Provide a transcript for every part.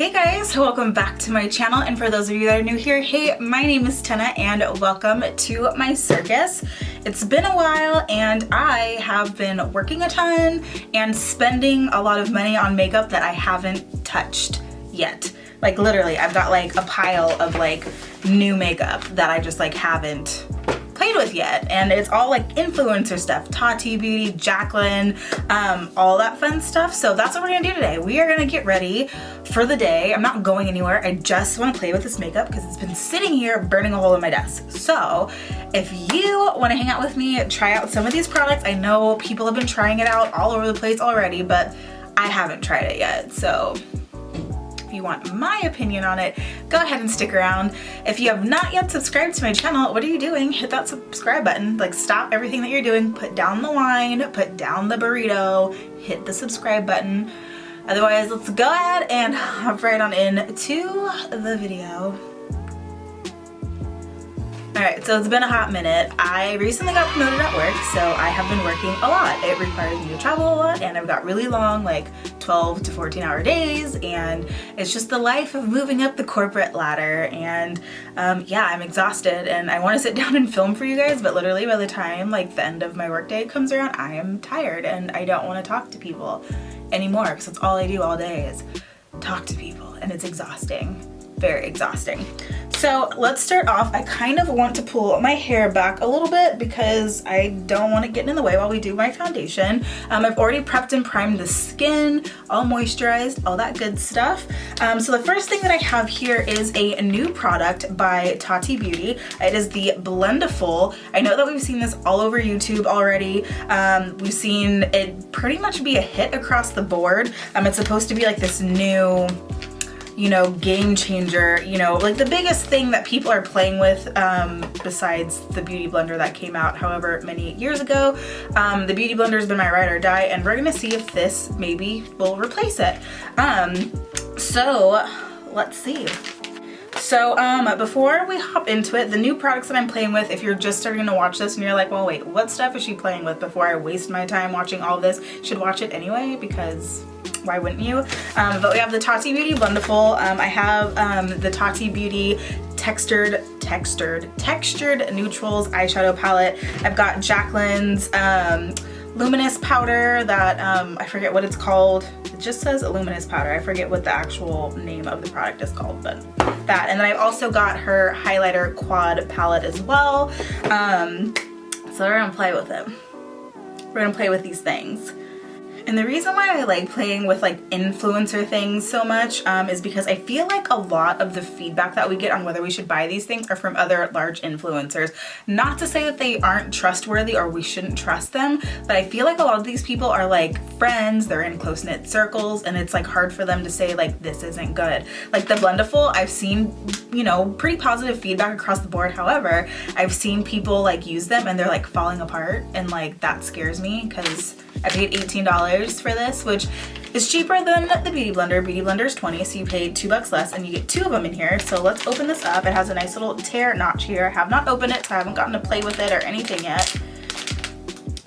Hey guys, welcome back to my channel, and for those of you that are new here, hey, my name is Tenna and welcome to my circus. It's been a while and I have been working a ton and spending a lot of money on makeup that I haven't touched yet. Like literally, I've got like a pile of like new makeup that I just like haven't played with yet, and it's all like influencer stuff, Tati beauty, Jaclyn, all that fun stuff. So that's what we're gonna do today. We are gonna get ready for the day. I'm not going anywhere. I just want to play with this makeup because it's been sitting here burning a hole in my desk. So if you want to hang out with me, try out some of these products. I know people have been trying it out all over the place already, but I haven't tried it yet. So if you want my opinion on it, go ahead and stick around. If you have not yet subscribed to my channel, what are you doing? Hit that subscribe button. Like, stop everything that you're doing, put down the wine, put down the burrito, hit the subscribe button. Otherwise, let's go ahead and hop right on into the video. Alright, so it's been a hot minute. I recently got promoted at work, so I have been working a lot. It requires me to travel a lot, and I've got really long, like 12 to 14-hour days, and it's just the life of moving up the corporate ladder. And yeah, I'm exhausted, and I want to sit down and film for you guys, but literally by the time like the end of my workday comes around, I am tired and I don't want to talk to people anymore, because that's all I do all day is talk to people, and it's exhausting. Very exhausting. So let's start off. I kind of want to pull my hair back a little bit because I don't want it getting in the way while we do my foundation. I've already prepped and primed the skin, all moisturized, all that good stuff. So the first thing that I have here is a new product by Tati Beauty. It is the Blendiful. I know that we've seen this all over YouTube already. We've seen it pretty much be a hit across the board. It's supposed to be like this new, you know, game changer, you know, like the biggest thing that people are playing with besides the beauty blender that came out however many years ago. The beauty blender has been my ride or die, and we're gonna see if this maybe will replace it. So let's see. So before we hop into it, the new products that I'm playing with, if you're just starting to watch this and you're like, well, wait, what stuff is she playing with before I waste my time watching all this? You should watch it anyway, because why wouldn't you? But we have the Tati Beauty Blendiful. I have the Tati Beauty textured neutrals eyeshadow palette. I've got Jaclyn's Luminous powder that I forget what it's called. It just says Luminous powder. I forget what the actual name of the product is called, but that. And then I've also got her highlighter quad palette as well. So we're gonna play with it. We're gonna play with these things. And the reason why I like playing with like influencer things so much is because I feel like a lot of the feedback that we get on whether we should buy these things are from other large influencers. Not to say that they aren't trustworthy or we shouldn't trust them, but I feel like a lot of these people are like friends, they're in close-knit circles, and it's like hard for them to say like this isn't good. Like the Blendiful, I've seen, you know, pretty positive feedback across the board. However, I've seen people like use them and they're like falling apart, and like that scares me because I paid $18 for this, which is cheaper than the Beauty Blender. Beauty Blender is $20, so you paid $2 less, and you get 2 of them in here. So let's open this up. It has a nice little tear notch here. I have not opened it, so I haven't gotten to play with it or anything yet.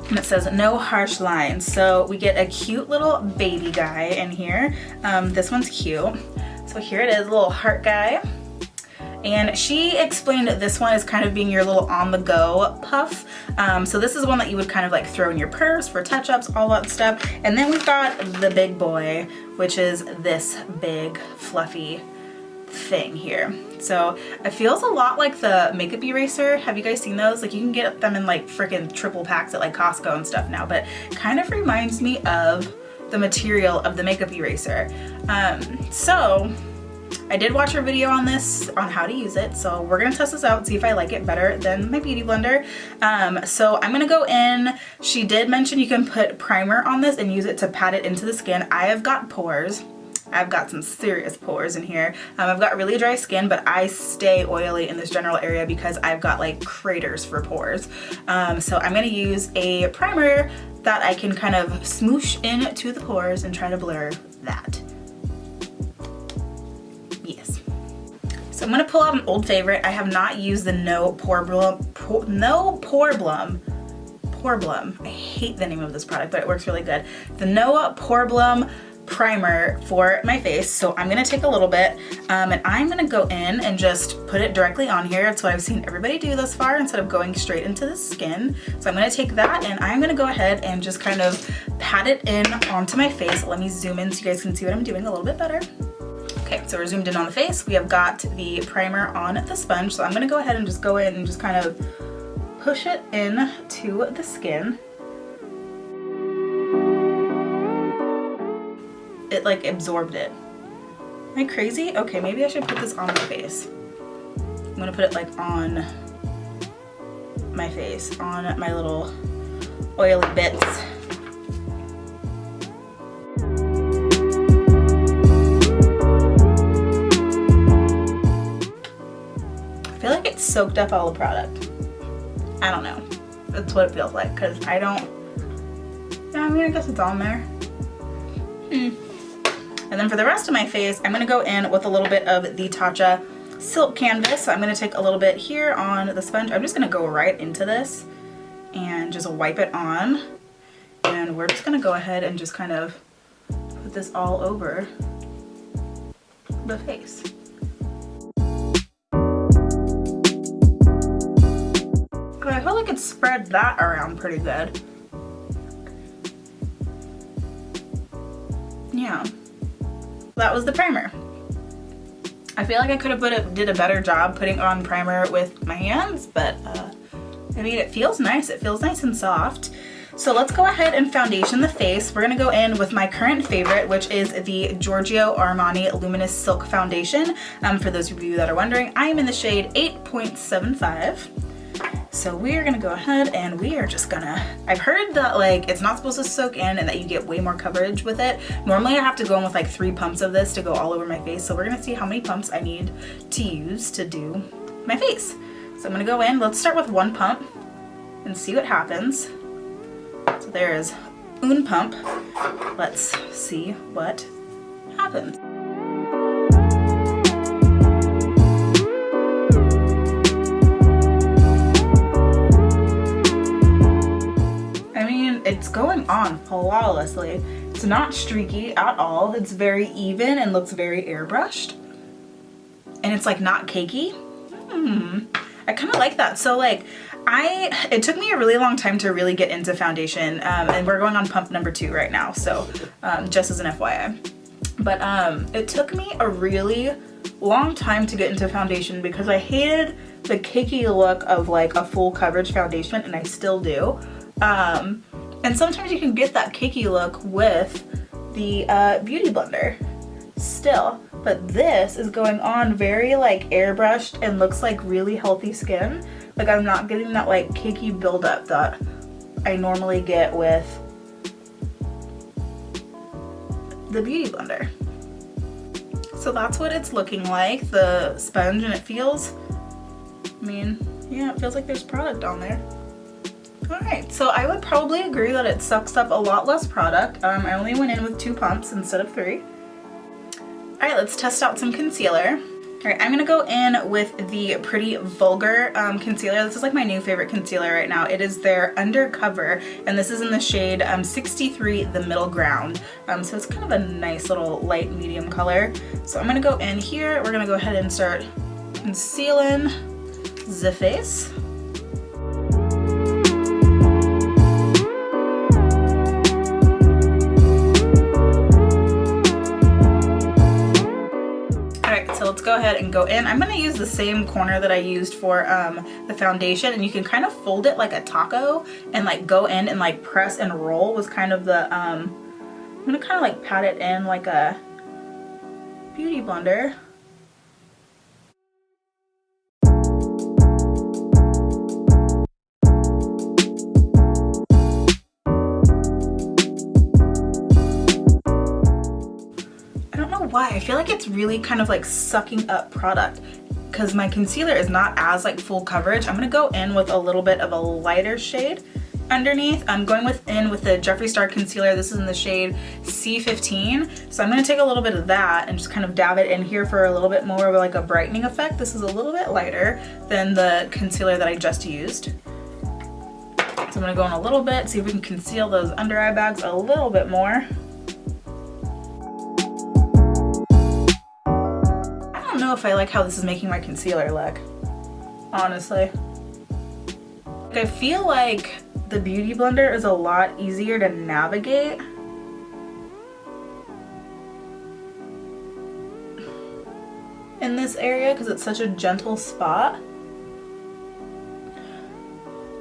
And it says no harsh lines. So we get a cute little baby guy in here. This one's cute. So here it is, a little heart guy. And she explained that this one is kind of being your little on-the-go puff. So this is one that you would kind of like throw in your purse for touch-ups, all that stuff. And then we've got the big boy, which is this big fluffy thing here. So it feels a lot like the makeup eraser. Have you guys seen those? Like you can get them in like freaking triple packs at like Costco and stuff now, but kind of reminds me of the material of the makeup eraser. So I did watch her video on this, on how to use it, so we're gonna test this out and see if I like it better than my beauty blender. So I'm gonna go in. She did mention you can put primer on this and use it to pat it into the skin. I have got pores. I've got some serious pores in here. I've got really dry skin, but I stay oily in this general area because I've got like craters for pores. So I'm gonna use a primer that I can kind of smoosh into the pores and try to blur that. Yes. So I'm gonna pull out an old favorite. I have not used the Poreblem. I hate the name of this product, but it works really good. The Poreblem primer for my face. So I'm gonna take a little bit and I'm gonna go in and just put it directly on here. That's what I've seen everybody do thus far instead of going straight into the skin. So I'm gonna take that and I'm gonna go ahead and just kind of pat it in onto my face. Let me zoom in so you guys can see what I'm doing a little bit better. Okay, so we're zoomed in on the face. We have got the primer on the sponge. So I'm gonna go ahead and just go in and just kind of push it in to the skin. It like absorbed it. Am I crazy? Okay, maybe I should put this on my face. I'm gonna put it like on my face, on my little oily bits. I feel like it soaked up all the product. I don't know. That's what it feels like, because I don't, yeah, I mean, I guess it's on there. And then for the rest of my face, I'm gonna go in with a little bit of the Tatcha Silk Canvas. So I'm gonna take a little bit here on the sponge. I'm just gonna go right into this and just wipe it on. And we're just gonna go ahead and just kind of put this all over the face. I feel like it spread that around pretty good. Yeah, that was the primer. I feel like I could have did a better job putting on primer with my hands, but I mean, it feels nice. It feels nice and soft. So let's go ahead and foundation the face. We're gonna go in with my current favorite, which is the Giorgio Armani Luminous Silk Foundation. For those of you that are wondering, I am in the shade 8.75. So we are gonna go ahead and we are just gonna, I've heard that like it's not supposed to soak in and that you get way more coverage with it. Normally I have to go in with like 3 pumps of this to go all over my face. So we're gonna see how many pumps I need to use to do my face. So I'm gonna go in, let's start with 1 pump and see what happens. So there is un pump. Let's see what happens. It's going on flawlessly. It's not streaky at all. It's very even and looks very airbrushed. And it's like not cakey. I kind of like that. So like it took me a really long time to really get into foundation, and we're going on pump number 2 right now. So just as an FYI. But it took me a really long time to get into foundation because I hated the cakey look of like a full coverage foundation, and I still do. And sometimes you can get that cakey look with the Beauty Blender still, but this is going on very like airbrushed and looks like really healthy skin. Like I'm not getting that like cakey buildup that I normally get with the Beauty Blender. So that's what it's looking like, the sponge, and it feels, I mean, yeah, it feels like there's product on there. Alright, so I would probably agree that it sucks up a lot less product. I only went in with 2 pumps instead of 3. Alright, let's test out some concealer. Alright, I'm gonna go in with the Pretty Vulgar concealer. This is like my new favorite concealer right now. It is their Undercover, and this is in the shade 63, the Middle Ground. So it's kind of a nice little light medium color. So I'm gonna go in here. We're gonna go ahead and start concealing the face. So let's go ahead and go in. I'm going to use the same corner that I used for the foundation, and you can kind of fold it like a taco and like go in and like press and roll was kind of the, I'm going to kind of like pat it in like a Beauty Blender. Why? I feel like it's really kind of like sucking up product because my concealer is not as like full coverage. I'm gonna go in with a little bit of a lighter shade underneath. I'm going in with the Jeffree Star concealer. This is in the shade C15. So I'm gonna take a little bit of that and just kind of dab it in here for a little bit more of like a brightening effect. This is a little bit lighter than the concealer that I just used. So I'm gonna go in a little bit, see if we can conceal those under eye bags a little bit more. know if I like how this is making my concealer look, honestly. Like, I feel like the Beauty Blender is a lot easier to navigate. In this area because it's such a gentle spot.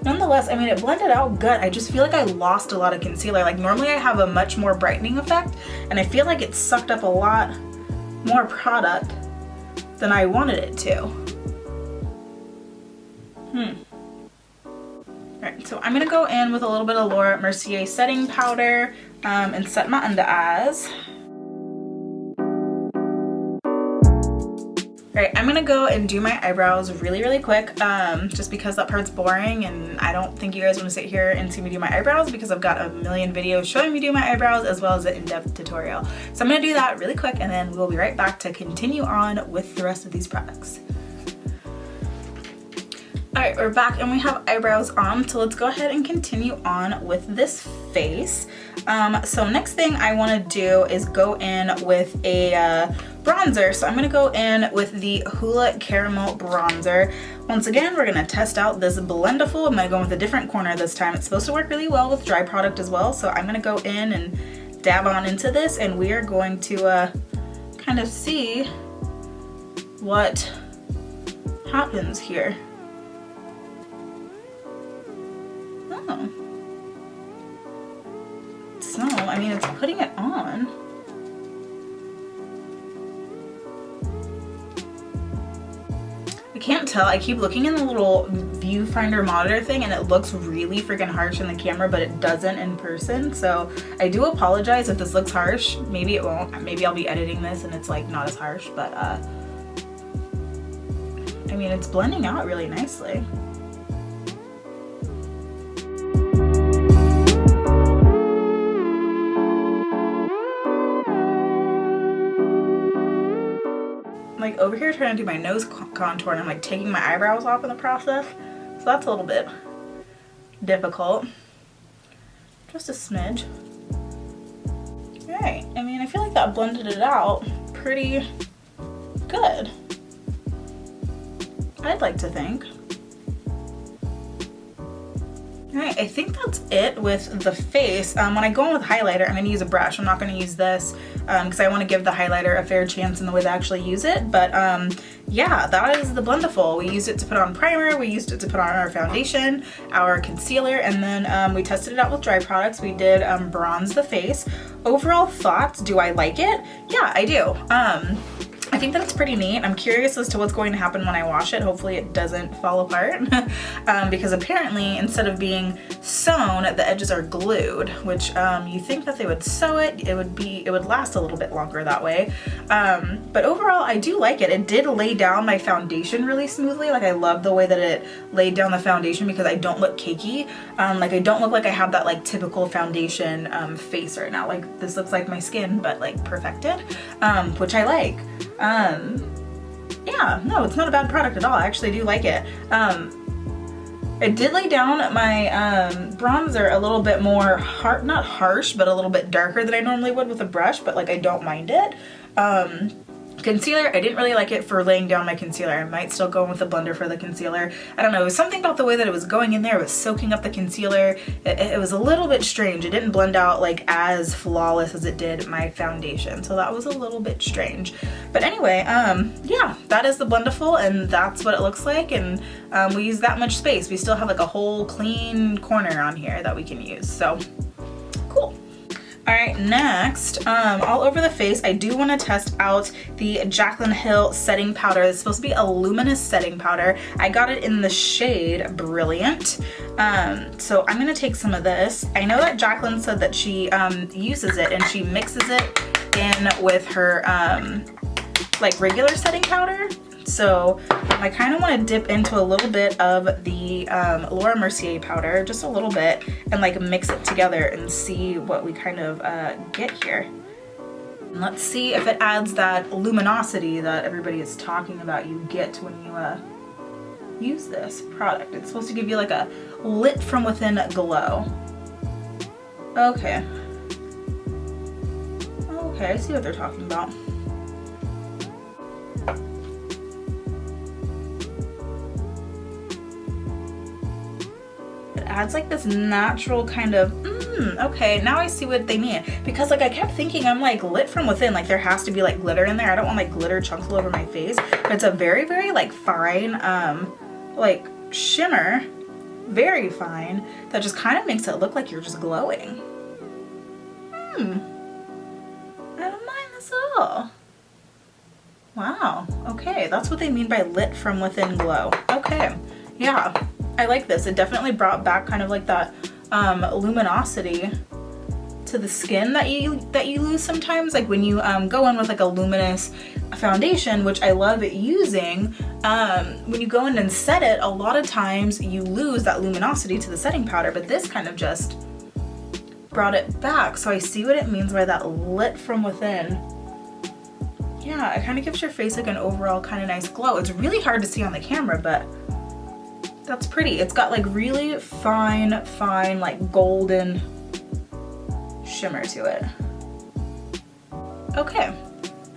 Nonetheless, I mean, it blended out good. I just feel like I lost a lot of concealer. Like, normally I have a much more brightening effect, and I feel like it sucked up a lot more product than I wanted it to. Alright, so I'm gonna go in with a little bit of Mercier setting powder and set my under eyes. Alright, I'm gonna go and do my eyebrows really quick, just because that part's boring and I don't think you guys want to sit here and see me do my eyebrows because I've got a million videos showing me do my eyebrows as well as an in-depth tutorial. So I'm gonna do that really quick and then we'll be right back to continue on with the rest of these products. Alright, we're back and we have eyebrows on, so let's go ahead and continue on with this face. So next thing I want to do is go in with a bronzer. So I'm going to go in with the Hoola Caramel Bronzer. Once again, we're going to test out this Blendiful. I'm going to go with a different corner this time. It's supposed to work really well with dry product as well. So I'm going to go in and dab on into this and we are going to kind of see what happens here. Oh. So, I mean, it's putting it on. I can't tell. I keep looking in the little viewfinder monitor thing and it looks really freaking harsh in the camera, but it doesn't in person. So I do apologize if this looks harsh. Maybe it won't. Maybe I'll be editing this and it's like not as harsh, but I mean, it's blending out really nicely. Like over here trying to do my nose contour and I'm like taking my eyebrows off in the process, so that's a little bit difficult. Just a smidge. Alright, I mean, I feel like that blended it out pretty good, I'd like to think. Alright, I think that's it with the face. When I go in with highlighter, I'm going to use a brush. I'm not going to use this because I want to give the highlighter a fair chance in the way to actually use it. But yeah, that is the Blendiful. We used it to put on primer, we used it to put on our foundation, our concealer, and then we tested it out with dry products. We did bronze the face. Overall thoughts, do I like it? Yeah, I do. I think that it's pretty neat. I'm curious as to what's going to happen when I wash it. Hopefully it doesn't fall apart because apparently instead of being sewn, the edges are glued, which you think that they would sew it, it would last a little bit longer that way. But overall, I do like it. It did lay down my foundation really smoothly. Like, I love the way that it laid down the foundation because I don't look cakey. Like, I don't look like I have that like typical foundation face right now. Like, this looks like my skin, but like perfected, which I like. Yeah, no, it's not a bad product at all. I actually do like it. I did lay down my bronzer a little bit more, not harsh, but a little bit darker than I normally would with a brush, but like I don't mind it. Concealer, I didn't really like it for laying down my concealer. I might still go in with a blender for the concealer. I don't know, it was something about the way that it was going in there. It was soaking up the concealer. It was a little bit strange. It didn't blend out like as flawless as it did my foundation. So that was a little bit strange. But anyway, yeah, that is the Blendiful and that's what it looks like. And we use that much space. We still have like a whole clean corner on here that we can use. So cool. All right, next, all over the face, I do want to test out the Jaclyn Hill setting powder. It's supposed to be a luminous setting powder. I got it in the shade Brilliant. So I'm going to take some of this. I know that Jaclyn said that she uses it and she mixes it in with her like regular setting powder. So I kind of want to dip into a little bit of the Laura Mercier powder, just a little bit, and like mix it together and see what we kind of get here. And let's see if it adds that luminosity that everybody is talking about you get when you use this product. It's supposed to give you like a lit from within glow. Okay. Okay, I see what they're talking about. adds like this natural kind of, okay, now I see what they mean. Because like I kept thinking I'm like lit from within, like there has to be like glitter in there. I don't want like glitter chunks all over my face, but it's a very, very like fine, like shimmer, very fine, that just kind of makes it look like you're just glowing. I don't mind this at all. Wow, okay, that's what they mean by lit from within glow. Okay, yeah, I like this. It definitely brought back kind of like that luminosity to the skin that you lose sometimes, like when you go in with like a luminous foundation, which I love using. When you go in and set it, a lot of times you lose that luminosity to the setting powder, but this kind of just brought it back. So I see what it means by that lit from within. Yeah, it kind of gives your face like an overall kind of nice glow. It's really hard to see on the camera, but that's pretty. It's got like really fine like golden shimmer to it. Okay,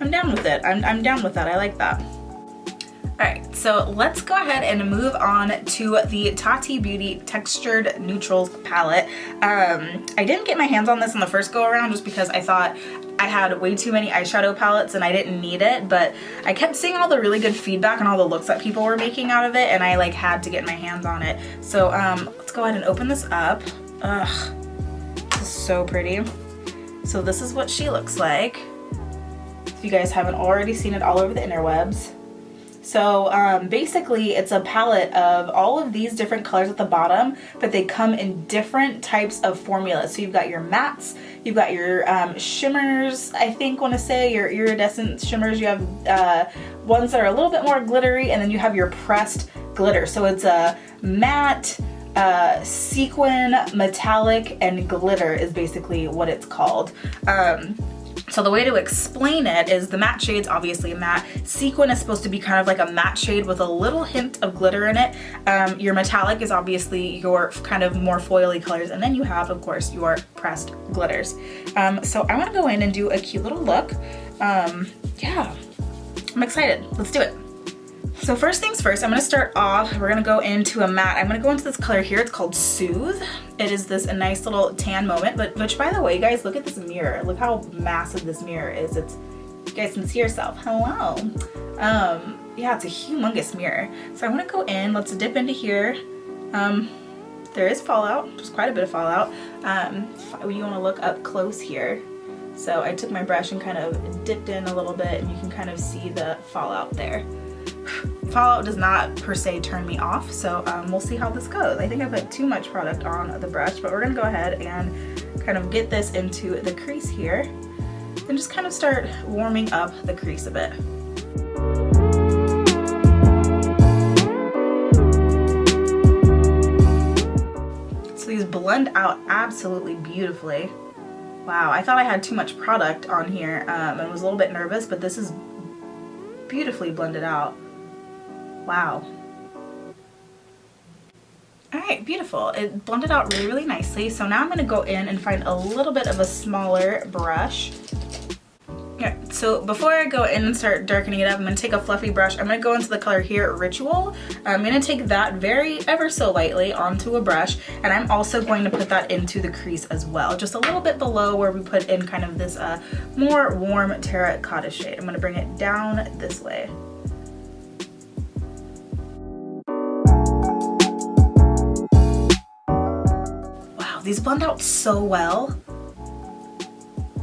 I'm down with it. I'm down with that. I like that. Alright, so let's go ahead and move on to the Tati Beauty Textured Neutrals palette. I didn't get my hands on this in the first go around just because I thought I had way too many eyeshadow palettes and I didn't need it, but I kept seeing all the really good feedback and all the looks that people were making out of it, and I like had to get my hands on it. So let's go ahead and open this up. Ugh, this is so pretty. So this is what she looks like, if you guys haven't already seen it all over the interwebs. So basically it's a palette of all of these different colors at the bottom, but they come in different types of formulas. So you've got your mattes, you've got your shimmers, I think want to say, your iridescent shimmers, you have ones that are a little bit more glittery, and then you have your pressed glitter. So it's a matte, sequin, metallic, and glitter is basically what it's called. So the way to explain it is the matte shade's obviously a matte. Sequin is supposed to be kind of like a matte shade with a little hint of glitter in it. Your metallic is obviously your kind of more foily colors. And then you have, of course, your pressed glitters. So I want to go in and do a cute little look. Yeah, I'm excited. Let's do it. So first things first, I'm going to start off, we're going to go into a matte. I'm going to go into this color here. It's called Soothe. It is this a nice little tan moment, which by the way, guys, look at this mirror. Look how massive this mirror is. It's, you guys can see yourself. Hello. Yeah, it's a humongous mirror. So I want to go in, let's dip into here. There is fallout, there's quite a bit of fallout. You want to look up close here. So I took my brush and kind of dipped in a little bit, and you can kind of see the fallout there. Fallout does not per se turn me off, so we'll see how this goes. I think I put too much product on the brush, but we're gonna go ahead and kind of get this into the crease here and just kind of start warming up the crease a bit. So these blend out absolutely beautifully. Wow, I thought I had too much product on here and was a little bit nervous, but this is beautifully blended out. Wow. All right, beautiful. It blended out really, really nicely. So now I'm gonna go in and find a little bit of a smaller brush. Yeah, so before I go in and start darkening it up, I'm gonna take a fluffy brush. I'm gonna go into the color here, Ritual. I'm gonna take that ever so lightly onto a brush, and I'm also going to put that into the crease as well, just a little bit below where we put in kind of this more warm terracotta shade. I'm gonna bring it down this way. These blend out so well.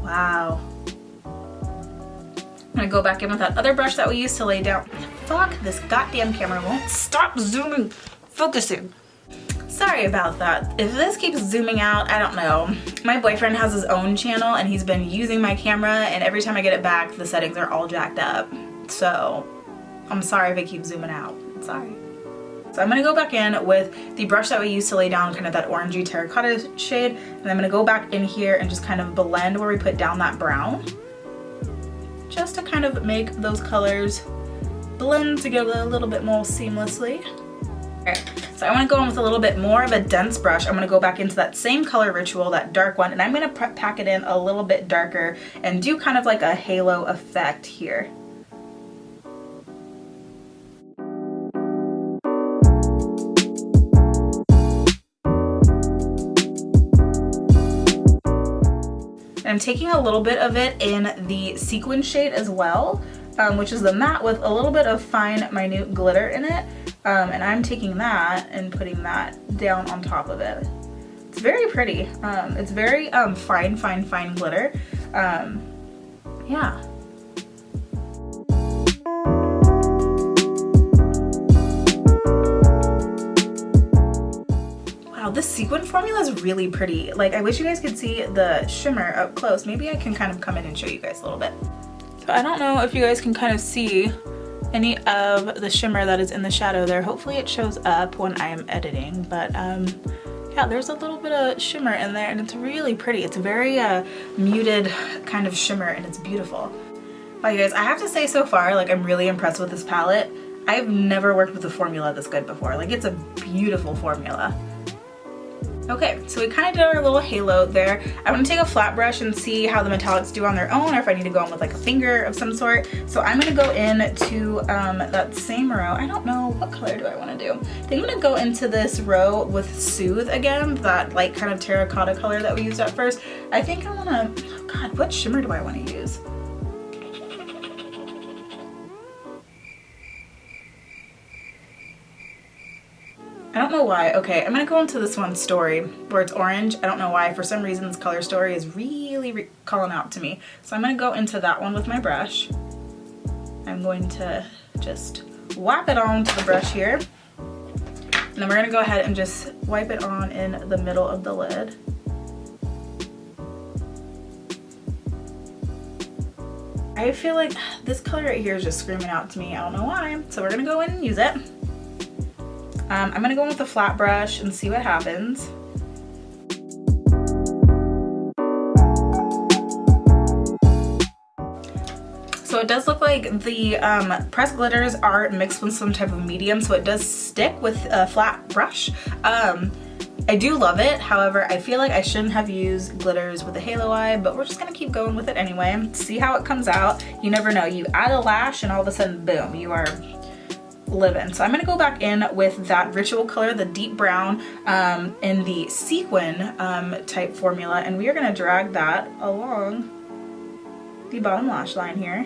Wow. I'm gonna go back in with that other brush that we used to lay down. Fuck, this goddamn camera won't stop zooming, focusing. Sorry about that. If this keeps zooming out, I don't know. My boyfriend has his own channel and he's been using my camera, and every time I get it back, the settings are all jacked up. So I'm sorry if it keeps zooming out. Sorry. So I'm gonna go back in with the brush that we used to lay down kind of that orangey terracotta shade, and I'm gonna go back in here and just kind of blend where we put down that brown, just to kind of make those colors blend together a little bit more seamlessly. Alright, so I wanna go in with a little bit more of a dense brush. I'm gonna go back into that same color Ritual, that dark one, and I'm gonna pack it in a little bit darker and do kind of like a halo effect here. I'm taking a little bit of it in the sequin shade as well, which is the matte with a little bit of fine, minute glitter in it. And I'm taking that and putting that down on top of it. It's very pretty. It's very fine glitter. Yeah. Wow, this sequin formula is really pretty. Like, I wish you guys could see the shimmer up close. Maybe I can kind of come in and show you guys a little bit. So I don't know if you guys can kind of see any of the shimmer that is in the shadow there. Hopefully it shows up when I am editing, but yeah, there's a little bit of shimmer in there and it's really pretty. It's very muted kind of shimmer and it's beautiful. Wow, you guys, I have to say so far, like, I'm really impressed with this palette. I've never worked with a formula this good before. Like, it's a beautiful formula. Okay, so we kind of did our little halo there. I'm gonna take a flat brush and see how the metallics do on their own, or if I need to go in with like a finger of some sort. So I'm gonna go into that same row. I don't know, what color do I wanna do? I think I'm gonna go into this row with Soothe again, that like kind of terracotta color that we used at first. I think I wanna, oh God, what shimmer do I wanna use? I don't know why. Okay, I'm gonna go into this one, Story, where it's orange. I don't know why. For some reason, this color Story is really calling out to me. So I'm gonna go into that one with my brush. I'm going to just whap it onto the brush here. And then we're gonna go ahead and just wipe it on in the middle of the lid. I feel like this color right here is just screaming out to me. I don't know why. So we're gonna go in and use it. I'm gonna go in with a flat brush and see what happens. So it does look like the pressed glitters are mixed with some type of medium, so it does stick with a flat brush. I do love it. However, I feel like I shouldn't have used glitters with a halo eye, but we're just gonna keep going with it anyway. See how it comes out. You never know. You add a lash and all of a sudden, boom, you are living. So I'm gonna go back in with that ritual color, the deep brown, in the sequin type formula, and we are gonna drag that along the bottom lash line here.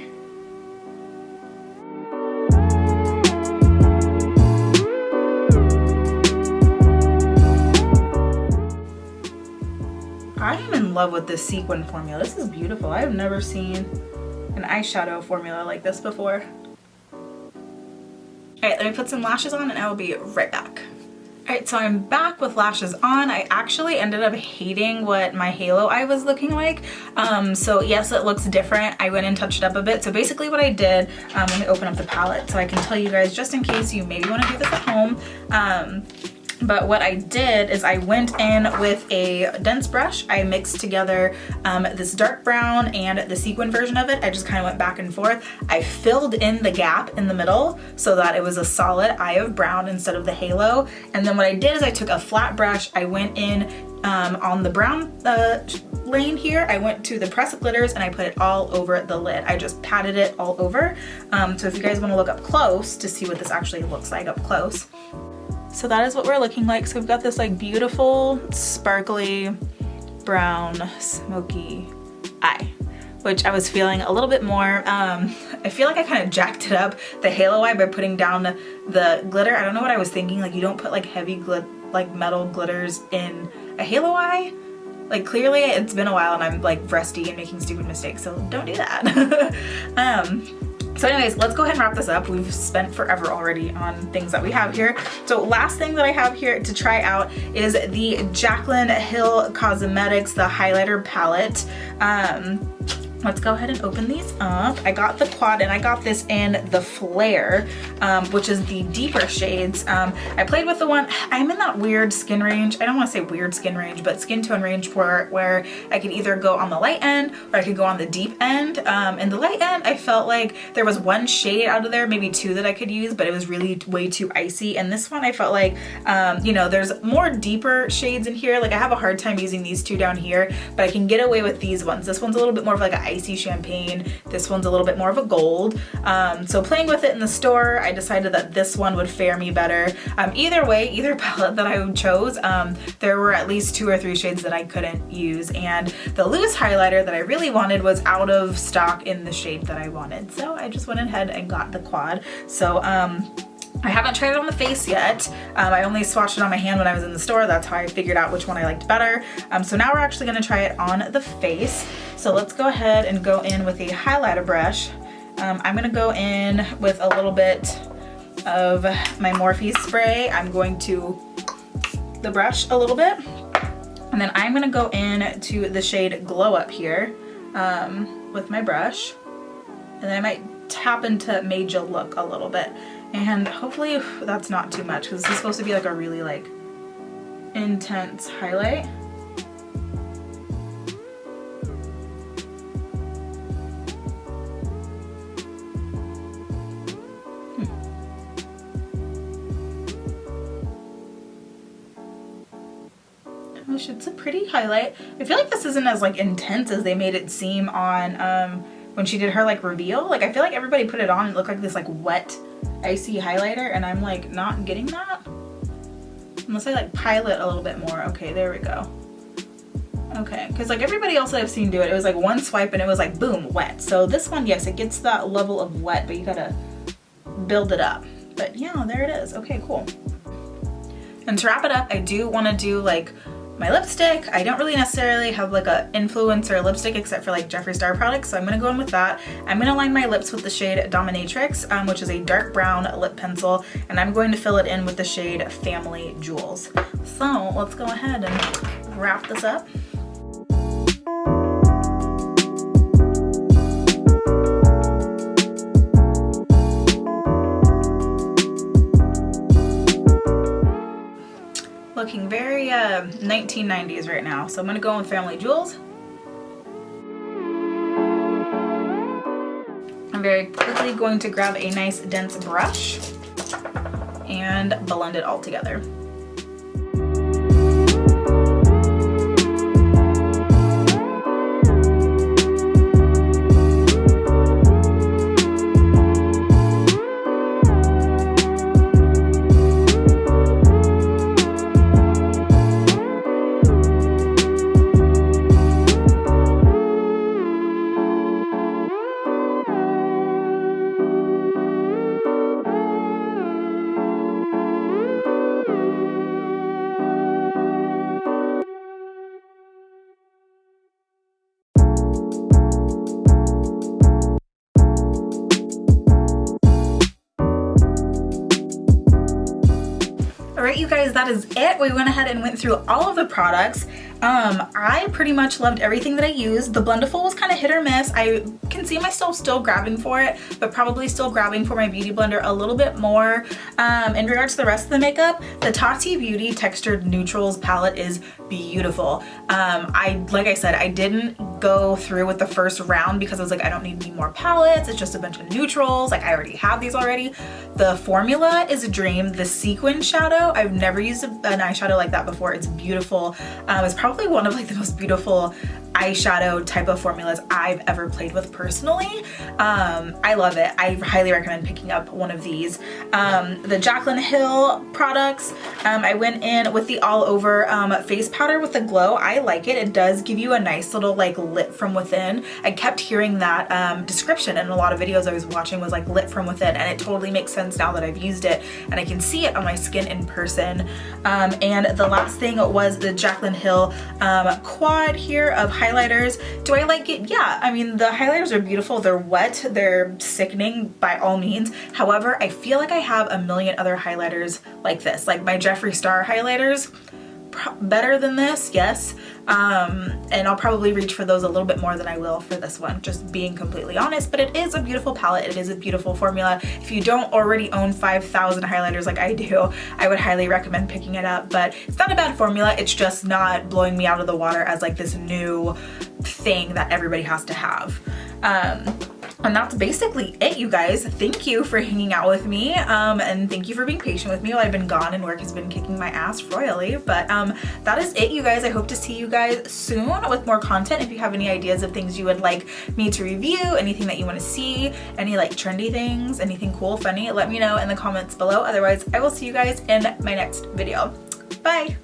I am in love with this sequin formula. This is beautiful. I have never seen an eyeshadow formula like this before. All right, let me put some lashes on and I will be right back. All right, so I'm back with lashes on. I actually ended up hating what my halo eye was looking like. So yes, it looks different. I went and touched it up a bit. So basically what I did, let me open up the palette so I can tell you guys, just in case you maybe want to do this at home. But what I did is I went in with a dense brush. I mixed together this dark brown and the sequin version of it. I just kind of went back and forth. I filled in the gap in the middle so that it was a solid eye of brown instead of the halo. And then what I did is I took a flat brush. I went in on the brown lane here. I went to the pressed glitters and I put it all over the lid. I just patted it all over. So if you guys want to look up close to see what this actually looks like up close. So that is what we're looking like. So we've got this like beautiful, sparkly, brown, smoky eye, which I was feeling a little bit more. I feel like I kind of jacked it up, the halo eye, by putting down the glitter. I don't know what I was thinking. Like, you don't put like heavy metal glitters in a halo eye. Like, clearly it's been a while and I'm like rusty and making stupid mistakes, so don't do that. So anyways, let's go ahead and wrap this up. We've spent forever already on things that we have here. So last thing that I have here to try out is the Jaclyn Hill Cosmetics, the highlighter palette. Let's go ahead and open these up. I got the quad and I got this in the Flare, which is the deeper shades. I played with the one, I'm in that weird skin range. I don't want to say weird skin range, but skin tone range where I could either go on the light end or I could go on the deep end. In the light end, I felt like there was one shade out of there, maybe two that I could use, but it was really way too icy. And this one, I felt like, you know, there's more deeper shades in here. Like, I have a hard time using these two down here, but I can get away with these ones. This one's a little bit more of like an icy champagne. This one's a little bit more of a gold. So playing with it in the store, I decided that this one would fare me better. Either way, either palette that I chose, there were at least 2 or 3 shades that I couldn't use, and the loose highlighter that I really wanted was out of stock in the shade that I wanted. So I just went ahead and got the quad. So I haven't tried it on the face yet. I only swatched it on my hand when I was in the store. That's how I figured out which one I liked better. So now we're actually gonna try it on the face. So let's go ahead and go in with a highlighter brush. I'm gonna go in with a little bit of my Morphe spray. I'm going to the brush a little bit. And then I'm gonna go in to the shade Glow Up here with my brush. And then I might tap into Made Ya Look a little bit. And hopefully that's not too much, because this is supposed to be like a really like intense highlight. It's a pretty highlight. I feel like this isn't as like intense as they made it seem on when she did her like reveal. Like I feel like everybody put it on and it looked like this like wet icy highlighter, and I'm like not getting that unless I like pile it a little bit more. Okay, there we go. Okay, because like everybody else that I've seen do it, it was like one swipe and it was like boom, wet. So this one, yes, it gets that level of wet, but you gotta build it up. But yeah, there it is. Okay, cool. And to wrap it up, I do want to do like my lipstick. I don't really necessarily have like a influencer lipstick except for like Jeffree Star products, so I'm gonna go in with that. I'm gonna line my lips with the shade Dominatrix, which is a dark brown lip pencil, and I'm going to fill it in with the shade Family Jewels. So let's go ahead and wrap this up. Looking very 1990s right now. So I'm gonna go in with Family Jewels. I'm very quickly going to grab a nice dense brush and blend it all together. Alright you guys, that is it. We went ahead and went through all of the products. I pretty much loved everything that I used. The Blendiful was kind of hit or miss. I can see myself still grabbing for it, but probably still grabbing for my Beauty Blender a little bit more. In regards to the rest of the makeup, the Tati Beauty Textured Neutrals palette is beautiful. Like I said, I didn't go through with the first round because I was like, I don't need any more palettes. It's just a bunch of neutrals. Like I already have these already. The formula is a dream. The sequin shadow, I've never used an eyeshadow like that before. It's beautiful. It's probably one of like the most beautiful eyeshadow type of formulas I've ever played with personally. I love it. I highly recommend picking up one of these. The Jaclyn Hill products, I went in with the all over face powder with the glow. I like it. It does give you a nice little like lit from within. I kept hearing that description in a lot of videos I was watching was like lit from within, and it totally makes sense now that I've used it and I can see it on my skin in person. And the last thing was the Jaclyn Hill quad here of highlighters. Do I like it? Yeah, I mean the highlighters are beautiful. They're wet, they're sickening by all means. However, I feel like I have a million other highlighters like this. Like my Jeffree Star highlighters, better than this, yes. And I'll probably reach for those a little bit more than I will for this one, just being completely honest. But it is a beautiful palette. It is a beautiful formula. If you don't already own 5,000 highlighters like I do, I would highly recommend picking it up. But it's not a bad formula. It's just not blowing me out of the water as like this new thing that everybody has to have. And that's basically it, you guys. Thank you for hanging out with me, and thank you for being patient with me while I've been gone and work has been kicking my ass royally. But that is it, you guys. I hope to see you guys soon with more content. If you have any ideas of things you would like me to review, anything that you want to see, any like trendy things, anything cool, funny, let me know in the comments below. Otherwise, I will see you guys in my next video. Bye!